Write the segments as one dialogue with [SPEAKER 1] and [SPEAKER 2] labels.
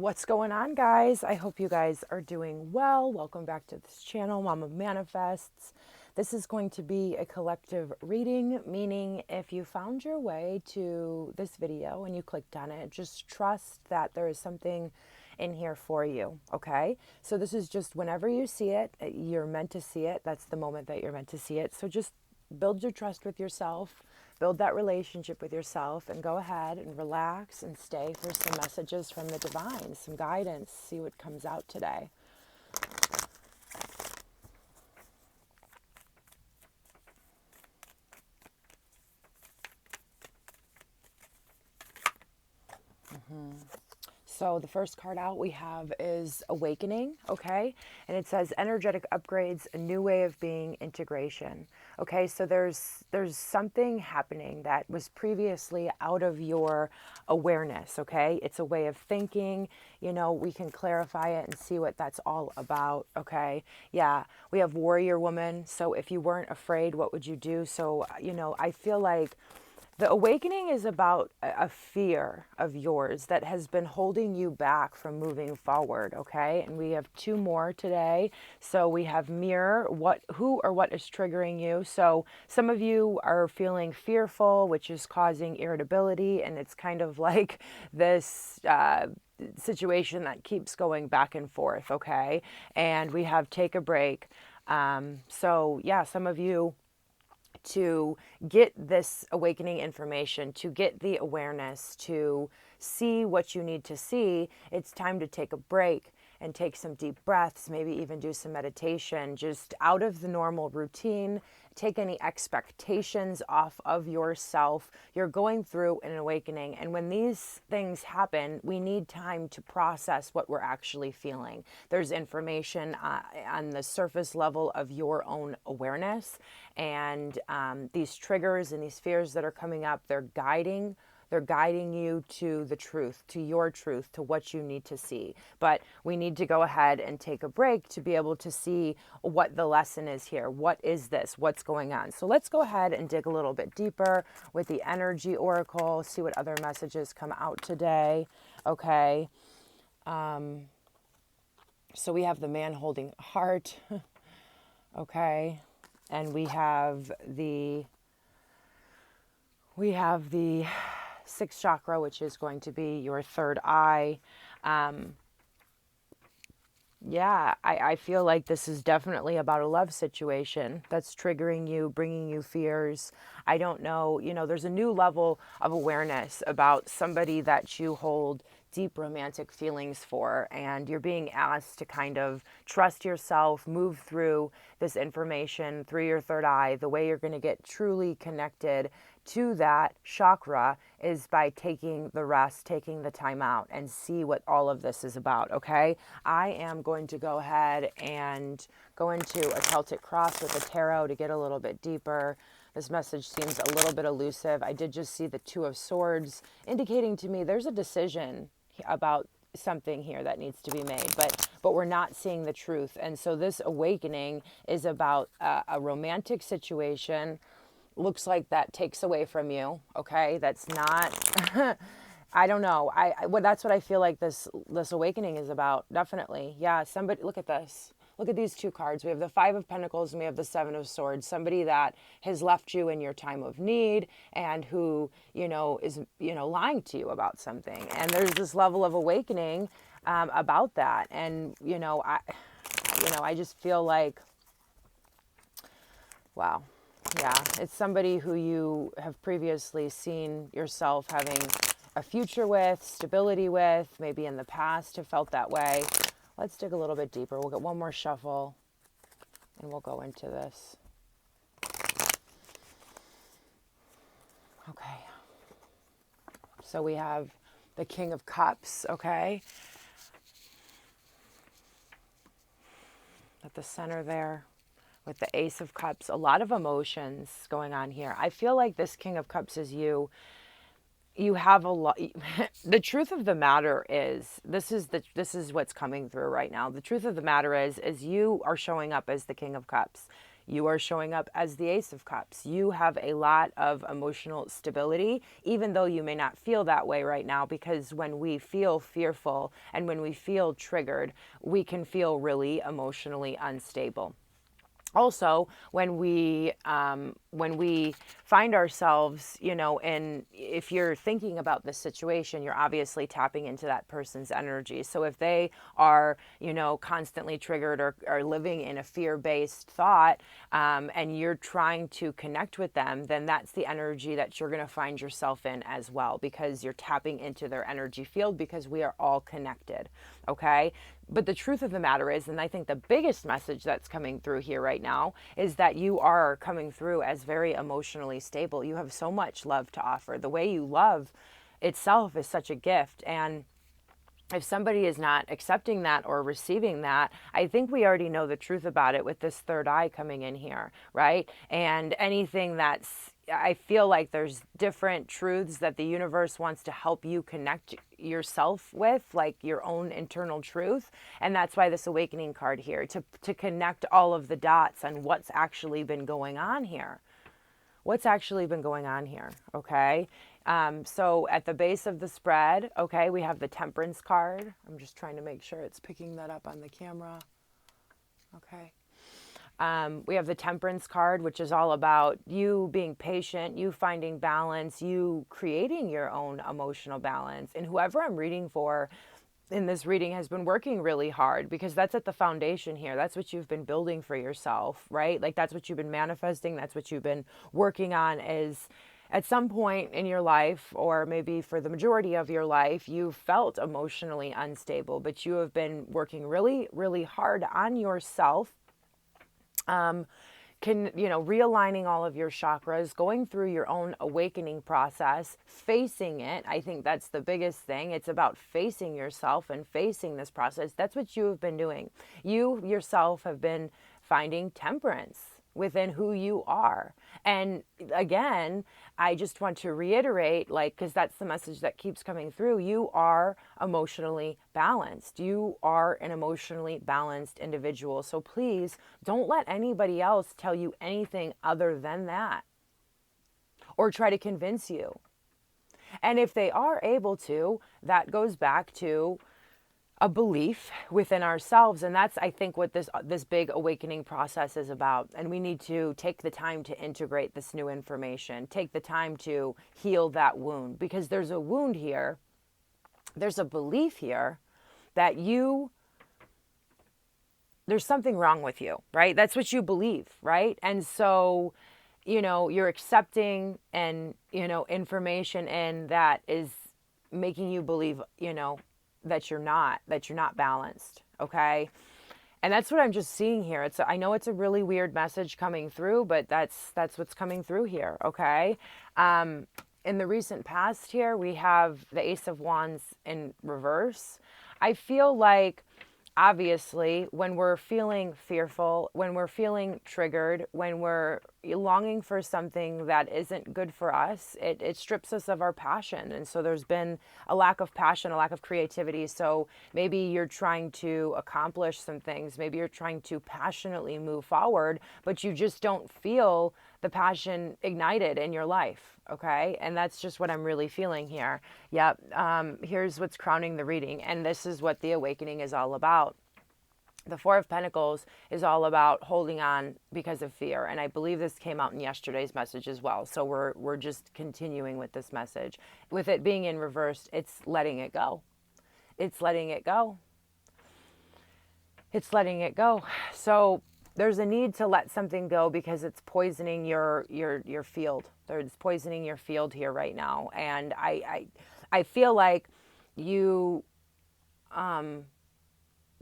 [SPEAKER 1] What's going on, guys? I hope you guys are doing well. Welcome back to this channel, Mama Manifests. This is going to be a collective reading, meaning if you found your way to this video and you clicked on it, just trust that there is something in here for you, okay? So this is just whenever you see it, you're meant to see it. That's the moment that you're meant to see it. So just build your trust with yourself, build that relationship with yourself, and go ahead and relax and stay for some messages from the divine, some guidance, see what comes out today. So the first card out we have is Awakening, okay? And it says energetic upgrades, a new way of being, integration. Okay, so there's something happening that was previously out of your awareness, okay? It's a way of thinking, you know, we can clarify it and see what that's all about, okay? Yeah, we have Warrior Woman. So if you weren't afraid, what would you do? So, you know, I feel like the awakening is about a fear of yours that has been holding you back from moving forward, okay? And we have two more today. So we have mirror, who or what is triggering you. So some of you are feeling fearful, which is causing irritability, and it's kind of like this situation that keeps going back and forth, okay? And we have take a break. So yeah, some of you, to get this awakening information, to get the awareness, to see what you need to see, it's time to take a break and take some deep breaths, maybe even do some meditation, just out of the normal routine. Take any expectations off of yourself. You're going through an awakening. And when these things happen, we need time to process what we're actually feeling. There's information on the surface level of your own awareness. And these triggers and these fears that are coming up, they're guiding you to the truth, to your truth, to what you need to see. But we need to go ahead and take a break to be able to see what the lesson is here. What is this? What's going on? So let's go ahead and dig a little bit deeper with the energy oracle, see what other messages come out today. Okay. So we have the man holding a heart. Okay. And we have the sixth chakra, which is going to be your third eye. Yeah, I feel like this is definitely about a love situation that's triggering you, bringing you fears. I don't know, you know, there's a new level of awareness about somebody that you hold deep romantic feelings for, and you're being asked to kind of trust yourself, move through this information through your third eye. The way you're going to get truly connected to that chakra is by taking the rest, taking the time out, and see what all of this is about, okay? I am going to go ahead and go into a Celtic cross with a tarot to get a little bit deeper. This message seems a little bit elusive. I did just see the Two of Swords indicating to me there's a decision about something here that needs to be made, but we're not seeing the truth. And so this awakening is about a romantic situation. Looks like that takes away from you, okay? That's not I don't know. That's what I feel like this awakening is about. Definitely. Yeah, somebody, look at this. Look at these two cards. We have the Five of Pentacles and we have the Seven of Swords. Somebody that has left you in your time of need and who, you know, is, you know, lying to you about something. And there's this level of awakening about that. And, I just feel like, wow. Yeah, it's somebody who you have previously seen yourself having a future with, stability with, maybe in the past have felt that way. Let's dig a little bit deeper. We'll get one more shuffle and we'll go into this. Okay. So we have the King of Cups, okay? At the center there with the Ace of Cups, a lot of emotions going on here. I feel like this King of Cups is you. You have a lot. The truth of the matter is, this is what's coming through right now. The truth of the matter is you are showing up as the King of Cups. You are showing up as the Ace of Cups. You have a lot of emotional stability, even though you may not feel that way right now, because when we feel fearful and when we feel triggered, we can feel really emotionally unstable. Also, when we find ourselves, and if you're thinking about this situation, you're obviously tapping into that person's energy. So if they are, constantly triggered or living in a fear-based thought, and you're trying to connect with them, then that's the energy that you're going to find yourself in as well, because you're tapping into their energy field, because we are all connected. Okay. But the truth of the matter is, and I think the biggest message that's coming through here right now, is that you are coming through as very emotionally stable. You have so much love to offer. The way you love itself is such a gift. And if somebody is not accepting that or receiving that, I think we already know the truth about it with this third eye coming in here, right? And anything that's, I feel like there's different truths that the universe wants to help you connect yourself with, like your own internal truth. And that's why this awakening card here, to connect all of the dots on what's actually been going on here. What's actually been going on here, okay? So at the base of the spread, okay, we have the Temperance card. I'm just trying to make sure it's picking that up on the camera. Okay. We have the Temperance card, which is all about you being patient, you finding balance, you creating your own emotional balance. And whoever I'm reading for in this reading has been working really hard, because that's at the foundation here. That's what you've been building for yourself, right? Like that's what you've been manifesting. That's what you've been working on, is at some point in your life, or maybe for the majority of your life, you felt emotionally unstable, but you have been working really, really hard on yourself. Realigning all of your chakras, going through your own awakening process, facing it. I think that's the biggest thing. It's about facing yourself and facing this process. That's what you have been doing. You yourself have been finding temperance within who you are. And again, I just want to reiterate, because that's the message that keeps coming through. You are emotionally balanced. You are an emotionally balanced individual. So please don't let anybody else tell you anything other than that, or try to convince you. And if they are able to, that goes back to a belief within ourselves. And that's, I think, what this big awakening process is about. And we need to take the time to integrate this new information, take the time to heal that wound, because there's a wound here. There's a belief here that there's something wrong with you, right? That's what you believe, right? And so, you're accepting and, information, and that is making you believe, that you're not balanced. Okay. And that's what I'm just seeing here. I know it's a really weird message coming through, but that's what's coming through here. Okay. In the recent past here, we have the Ace of Wands in reverse. I feel like, obviously, when we're feeling fearful, when we're feeling triggered, when we're longing for something that isn't good for us, it strips us of our passion. And so there's been a lack of passion, a lack of creativity. So maybe you're trying to accomplish some things. Maybe you're trying to passionately move forward, but you just don't feel the passion ignited in your life. Okay. And that's just what I'm really feeling here. Yep. Here's what's crowning the reading. And this is what the awakening is all about. The Four of Pentacles is all about holding on because of fear. And I believe this came out in yesterday's message as well. So we're just continuing with this message. With it being in reverse, it's letting it go. It's letting it go. It's letting it go. So there's a need to let something go, because it's poisoning your field. It's poisoning your field here right now. And I feel like you,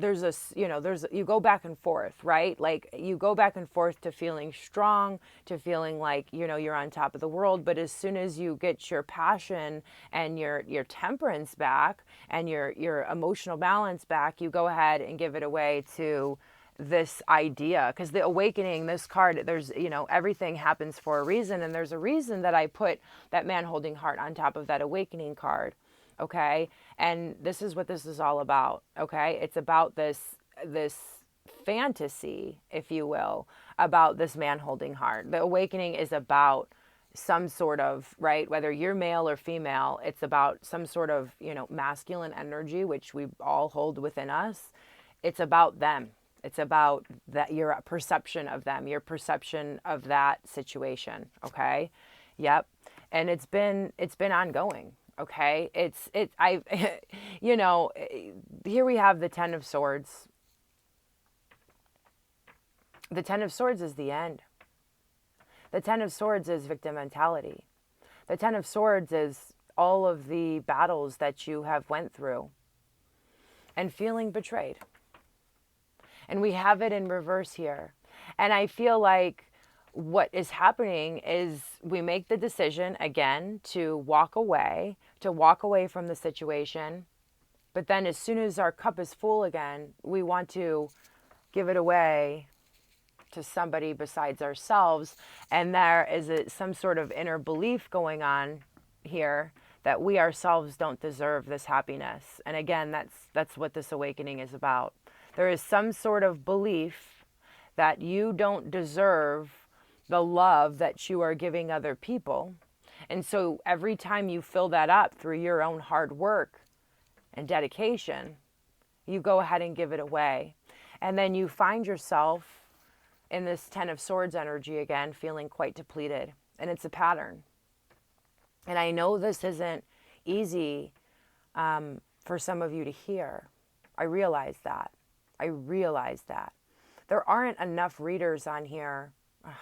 [SPEAKER 1] you go back and forth, right? Like you go back and forth to feeling strong, to feeling like, you're on top of the world. But as soon as you get your passion and your temperance back and your emotional balance back, you go ahead and give it away to this idea. Because the awakening, this card, there's, everything happens for a reason. And there's a reason that I put that man holding heart on top of that awakening card. Okay. And this is what this is all about. Okay. It's about this fantasy, if you will, about this man holding heart. The awakening is about some sort of, right, whether you're male or female, it's about some sort of, masculine energy, which we all hold within us. It's about them. It's about that, your perception of them, your perception of that situation. Okay. Yep. And it's been ongoing. Okay. Here we have the 10 of Swords. The 10 of Swords is the end. The 10 of Swords is victim mentality. The 10 of Swords is all of the battles that you have went through and feeling betrayed. And we have it in reverse here. And I feel like what is happening is we make the decision again to walk away from the situation. But then as soon as our cup is full again, we want to give it away to somebody besides ourselves. And there is some sort of inner belief going on here that we ourselves don't deserve this happiness. And again, that's what this awakening is about. There is some sort of belief that you don't deserve the love that you are giving other people. And so every time you fill that up through your own hard work and dedication, you go ahead and give it away. And then you find yourself in this 10 of Swords energy again, feeling quite depleted. And it's a pattern. And I know this isn't easy for some of you to hear. I realize that. There aren't enough readers on here.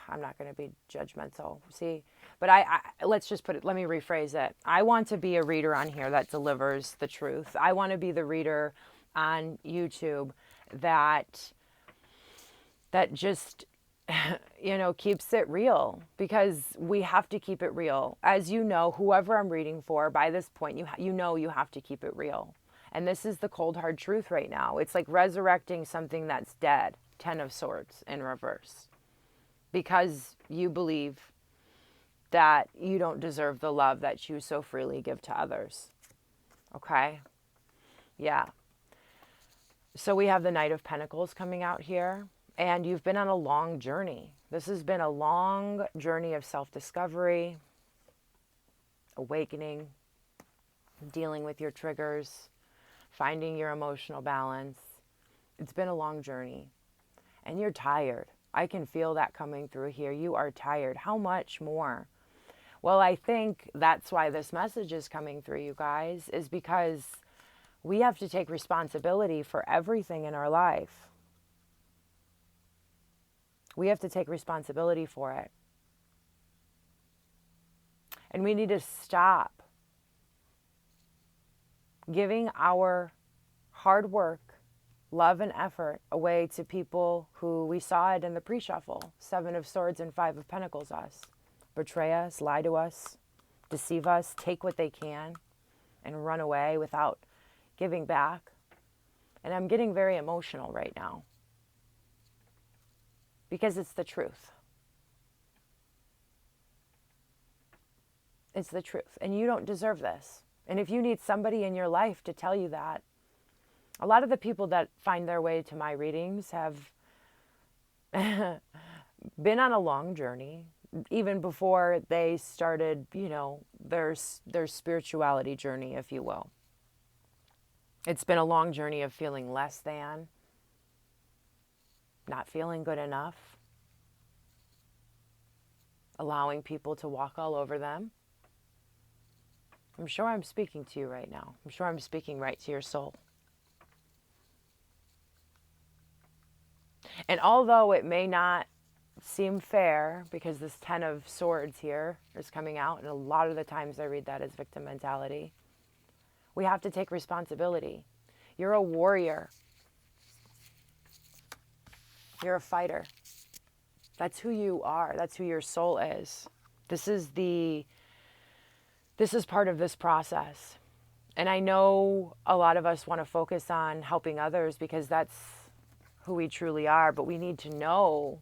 [SPEAKER 1] I'm not going to be judgmental, see? But let's just let me rephrase it. I want to be a reader on here that delivers the truth. I want to be the reader on YouTube that just, keeps it real, because we have to keep it real. As you know, whoever I'm reading for, by this point, you have to keep it real. And this is the cold, hard truth right now. It's like resurrecting something that's dead. 10 of Swords in reverse. Because you believe that you don't deserve the love that you so freely give to others. Okay? Yeah. So we have the Knight of Pentacles coming out here. And you've been on a long journey. This has been a long journey of self-discovery, awakening, dealing with your triggers, finding your emotional balance. It's been a long journey. And you're tired. I can feel that coming through here. You are tired. How much more? Well, I think that's why this message is coming through, you guys, is because we have to take responsibility for everything in our life. We have to take responsibility for it. And we need to stop giving our hard work, love, and effort away to people who, we saw it in the pre-shuffle, 7 of Swords and 5 of Pentacles us. Betray us, lie to us, deceive us, take what they can, and run away without giving back. And I'm getting very emotional right now. Because it's the truth. It's the truth. And you don't deserve this. And if you need somebody in your life to tell you that, a lot of the people that find their way to my readings have been on a long journey, even before they started, their spirituality journey, if you will. It's been a long journey of feeling less than, not feeling good enough, allowing people to walk all over them. I'm sure I'm speaking to you right now. I'm sure I'm speaking right to your soul. And although it may not seem fair, because this 10 of Swords here is coming out, and a lot of the times I read that as victim mentality, we have to take responsibility. You're a warrior. You're a fighter. That's who you are. That's who your soul is. This is part of this process. And I know a lot of us want to focus on helping others because that's who we truly are, but we need to know,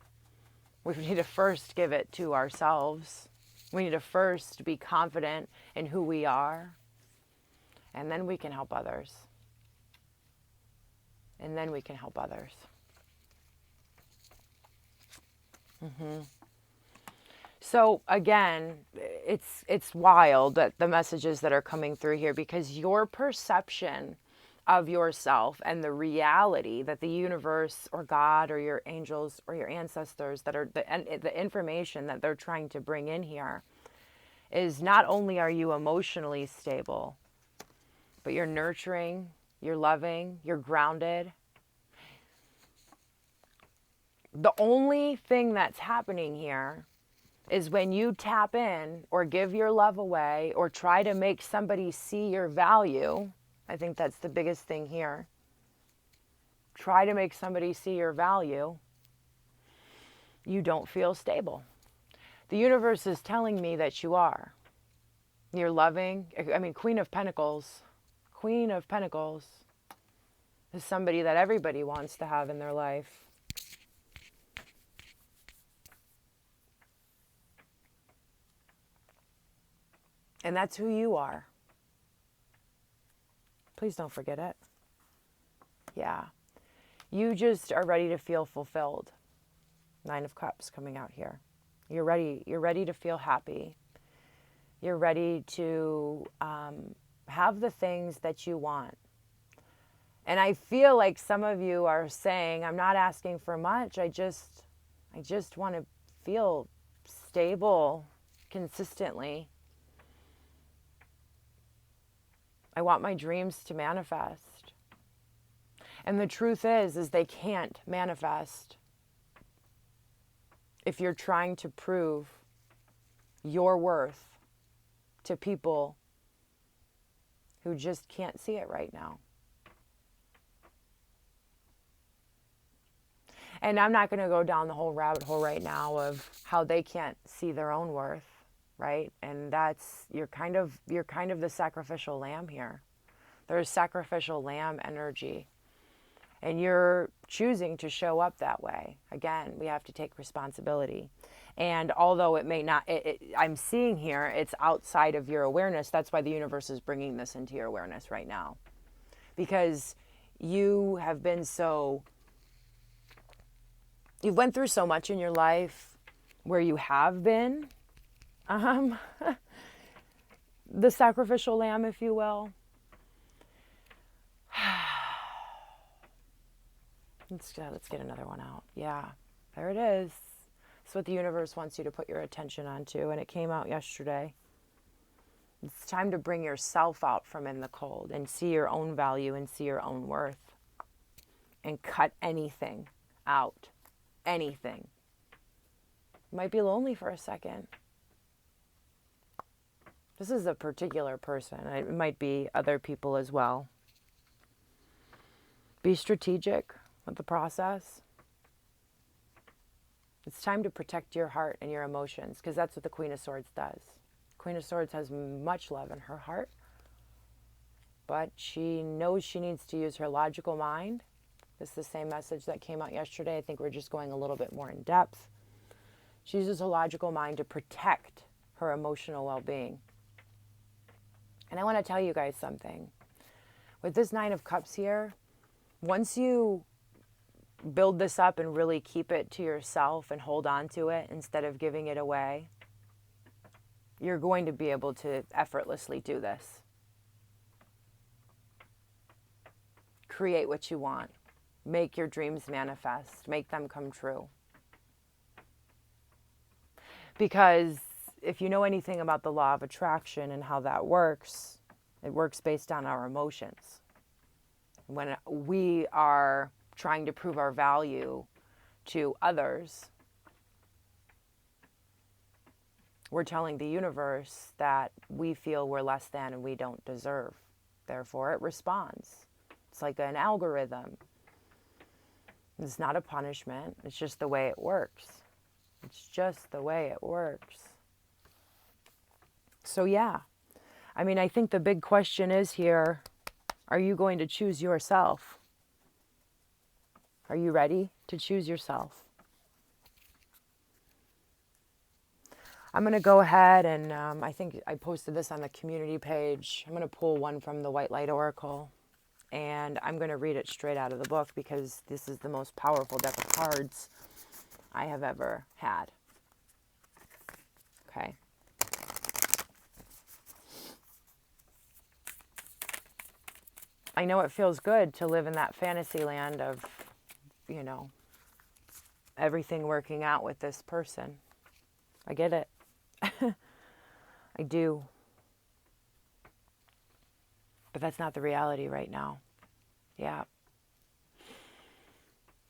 [SPEAKER 1] we need to first give it to ourselves. We need to first be confident in who we are, and then we can help others. And then we can help others. So again, it's wild that the messages that are coming through here, because your perception of yourself and the reality that the universe or God or your angels or your ancestors that are the information that they're trying to bring in here is, not only are you emotionally stable, but you're nurturing, you're loving, you're grounded. The only thing that's happening here is when you tap in or give your love away or try to make somebody see your value. I think that's the biggest thing here. Try to make somebody see your value. You don't feel stable. The universe is telling me that you are. You're loving. I mean, Queen of Pentacles. Queen of Pentacles is somebody that everybody wants to have in their life. And that's who you are. Please don't forget it. Yeah. You just are ready to feel fulfilled. 9 of Cups coming out here. You're ready. You're ready to feel happy. You're ready to have the things that you want. And I feel like some of you are saying, I'm not asking for much. I just want to feel stable consistently. I want my dreams to manifest. And the truth is they can't manifest if you're trying to prove your worth to people who just can't see it right now. And I'm not going to go down the whole rabbit hole right now of how they can't see their own worth. Right? And that's, you're kind of the sacrificial lamb here. There's sacrificial lamb energy. And you're choosing to show up that way. Again, we have to take responsibility. And although it may not, I'm seeing here, it's outside of your awareness. That's why the universe is bringing this into your awareness right now. Because you have been you've went through so much in your life where you have been the sacrificial lamb, if you will. Let's get another one out. Yeah, there it is. It's what the universe wants you to put your attention onto, and it came out yesterday. It's time to bring yourself out from in the cold and see your own value and see your own worth and cut anything out. Anything. You might be lonely for a second. This is a particular person. It might be other people as well. Be strategic with the process. It's time to protect your heart and your emotions, because that's what the Queen of Swords does. Queen of Swords has much love in her heart, but she knows she needs to use her logical mind. This is the same message that came out yesterday. I think we're just going a little bit more in depth. She uses her logical mind to protect her emotional well-being. And I want to tell you guys something. With this 9 of Cups here, once you build this up and really keep it to yourself and hold on to it instead of giving it away, you're going to be able to effortlessly do this. Create what you want. Make your dreams manifest. Make them come true. Because if you know anything about the law of attraction and how that works, it works based on our emotions. When we are trying to prove our value to others, we're telling the universe that we feel we're less than and we don't deserve. Therefore, it responds. It's like an algorithm. It's not a punishment. It's just the way it works. It's just the way it works. So yeah, I mean, I think the big question is here, are you going to choose yourself? Are you ready to choose yourself? I'm going to go ahead and I think I posted this on the community page. I'm going to pull one from the White Light Oracle, and I'm going to read it straight out of the book because this is the most powerful deck of cards I have ever had. Okay. I know it feels good to live in that fantasy land of, everything working out with this person. I get it. I do. But that's not the reality right now. Yeah.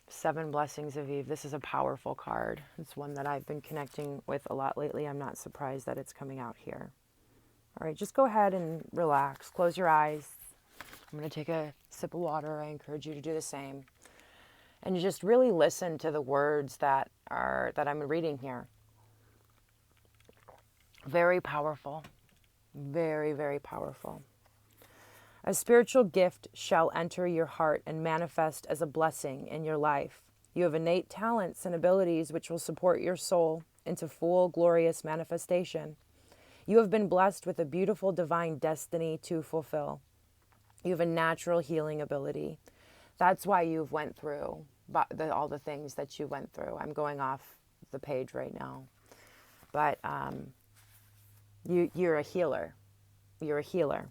[SPEAKER 1] 7 Blessings of Eve. This is a powerful card. It's one that I've been connecting with a lot lately. I'm not surprised that it's coming out here. All right, just go ahead and relax. Close your eyes. I'm going to take a sip of water. I encourage you to do the same. And you just really listen to the words that I'm reading here. Very powerful. Very, very powerful. A spiritual gift shall enter your heart and manifest as a blessing in your life. You have innate talents and abilities which will support your soul into full, glorious manifestation. You have been blessed with a beautiful divine destiny to fulfill. You have a natural healing ability. That's why you've went through all the things that you went through. I'm going off the page right now. But you're a healer. You're a healer.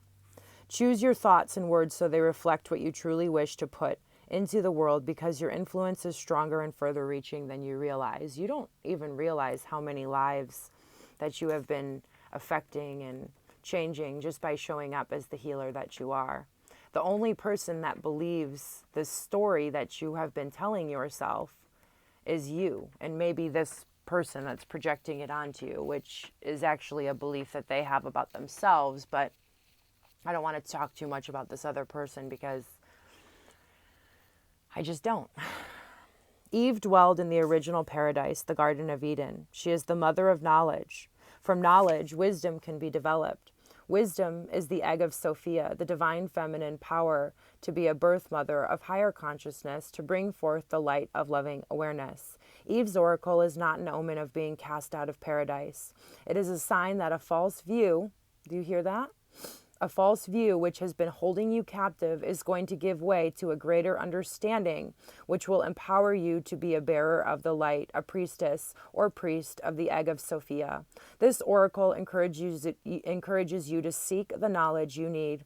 [SPEAKER 1] Choose your thoughts and words so they reflect what you truly wish to put into the world, because your influence is stronger and further reaching than you realize. You don't even realize how many lives that you have been affecting and changing just by showing up as the healer that you are. The only person that believes this story that you have been telling yourself is you, and maybe this person that's projecting it onto you, which is actually a belief that they have about themselves. But I don't want to talk too much about this other person because I just don't. Eve dwelled in the original paradise, the Garden of Eden. She is the mother of knowledge. From knowledge, wisdom can be developed. Wisdom is the egg of Sophia, the divine feminine power to be a birth mother of higher consciousness, to bring forth the light of loving awareness. Eve's oracle is not an omen of being cast out of paradise. It is a sign that a false view, do you hear that? A false view which has been holding you captive is going to give way to a greater understanding, which will empower you to be a bearer of the light, a priestess or priest of the egg of Sophia. This oracle encourages you to seek the knowledge you need,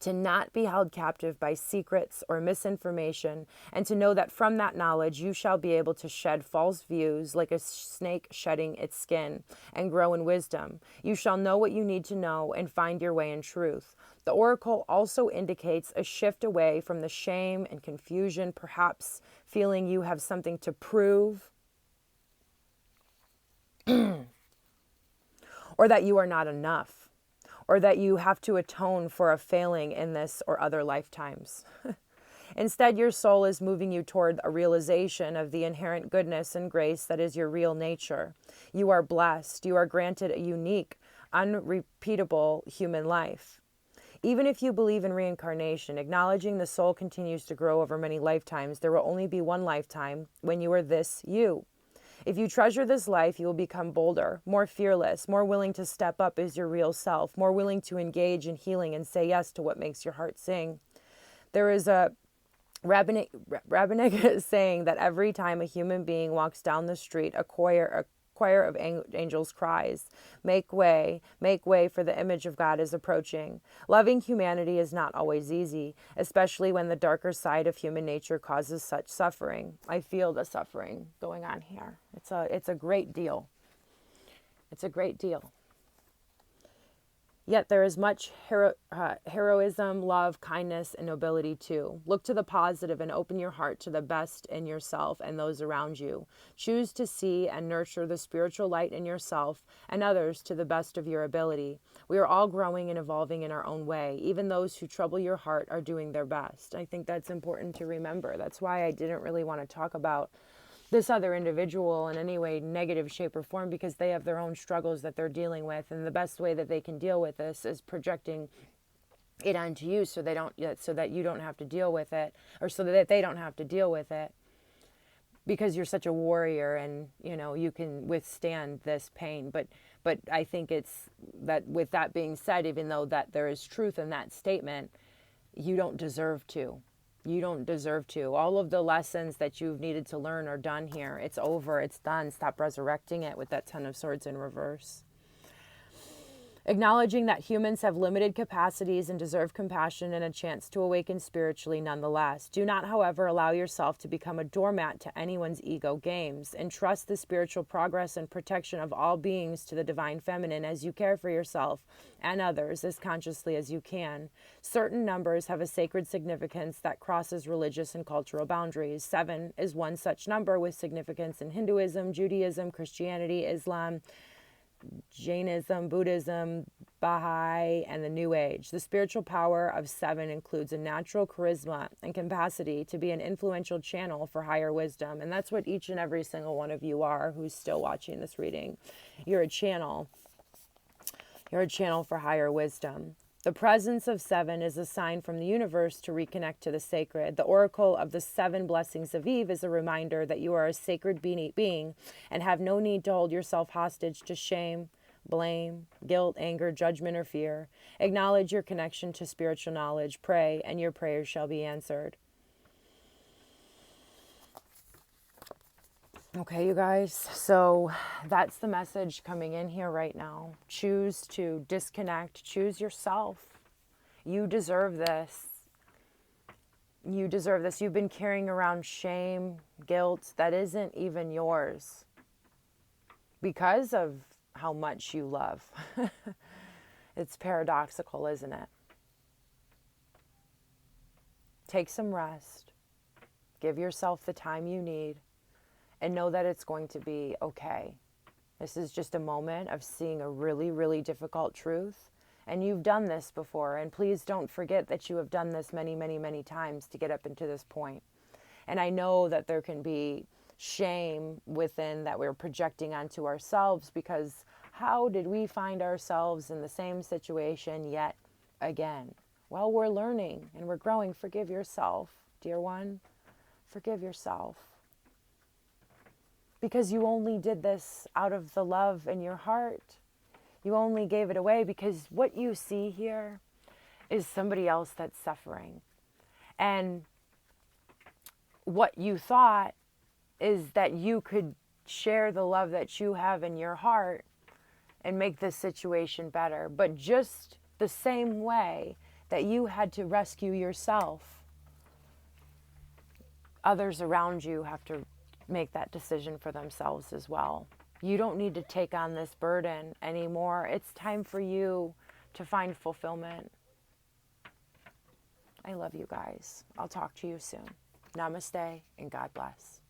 [SPEAKER 1] to not be held captive by secrets or misinformation, and to know that from that knowledge you shall be able to shed false views like a snake shedding its skin, and grow in wisdom. You shall know what you need to know and find your way in truth. The oracle also indicates a shift away from the shame and confusion, perhaps feeling you have something to prove, or that you are not enough, or that you have to atone for a failing in this or other lifetimes. Instead, your soul is moving you toward a realization of the inherent goodness and grace that is your real nature. You are blessed. You are granted a unique, unrepeatable human life. Even if you believe in reincarnation, acknowledging the soul continues to grow over many lifetimes, there will only be one lifetime when you are this you. If you treasure this life, you will become bolder, more fearless, more willing to step up as your real self, more willing to engage in healing and say yes to what makes your heart sing. There is a rabbinic saying that every time a human being walks down the street, a choir of angels cries, make way, for the image of God is approaching. Loving humanity is not always easy, especially when the darker side of human nature causes such suffering. I feel the suffering going on here. It's a great deal. It's a great deal. Yet there is much heroism, love, kindness, and nobility too. Look to the positive and open your heart to the best in yourself and those around you. Choose to see and nurture the spiritual light in yourself and others to the best of your ability. We are all growing and evolving in our own way. Even those who trouble your heart are doing their best. I think that's important to remember. That's why I didn't really want to talk about this other individual in any way, negative shape or form, because they have their own struggles that they're dealing with, and the best way that they can deal with this is projecting it onto you so that you don't have to deal with it, or so that they don't have to deal with it, because you're such a warrior and you can withstand this pain. But I think it's that, with that being said, even though that there is truth in that statement, you don't deserve to. You don't deserve to. All of the lessons that you've needed to learn are done here. It's over. It's done. Stop resurrecting it with that Ten of Swords in reverse. Acknowledging that humans have limited capacities and deserve compassion and a chance to awaken spiritually nonetheless. Do not, however, allow yourself to become a doormat to anyone's ego games. Entrust the spiritual progress and protection of all beings to the divine feminine as you care for yourself and others as consciously as you can. Certain numbers have a sacred significance that crosses religious and cultural boundaries. 7 is one such number with significance in Hinduism, Judaism, Christianity, Islam, Jainism, Buddhism, Baha'i, and the New Age. The spiritual power of 7 includes a natural charisma and capacity to be an influential channel for higher wisdom. And that's what each and every single one of you are who's still watching this reading. You're a channel. You're a channel for higher wisdom. The presence of 7 is a sign from the universe to reconnect to the sacred. The oracle of the 7 blessings of Eve is a reminder that you are a sacred being and have no need to hold yourself hostage to shame, blame, guilt, anger, judgment, or fear. Acknowledge your connection to spiritual knowledge. Pray, and your prayers shall be answered. Okay, you guys, so that's the message coming in here right now. Choose to disconnect. Choose yourself. You deserve this. You deserve this. You've been carrying around shame, guilt that isn't even yours because of how much you love. It's paradoxical, isn't it? Take some rest. Give yourself the time you need. And know that it's going to be okay. This is just a moment of seeing a really, really difficult truth. And you've done this before. And please don't forget that you have done this many, many, many times to get up into this point. And I know that there can be shame within that we're projecting onto ourselves, because how did we find ourselves in the same situation yet again? Well, we're learning and we're growing. Forgive yourself, dear one. Forgive yourself. Because you only did this out of the love in your heart. You only gave it away because what you see here is somebody else that's suffering. And what you thought is that you could share the love that you have in your heart and make this situation better. But just the same way that you had to rescue yourself, others around you have to make that decision for themselves as well. You don't need to take on this burden anymore. It's time for you to find fulfillment. I love you guys. I'll talk to you soon. Namaste and God bless.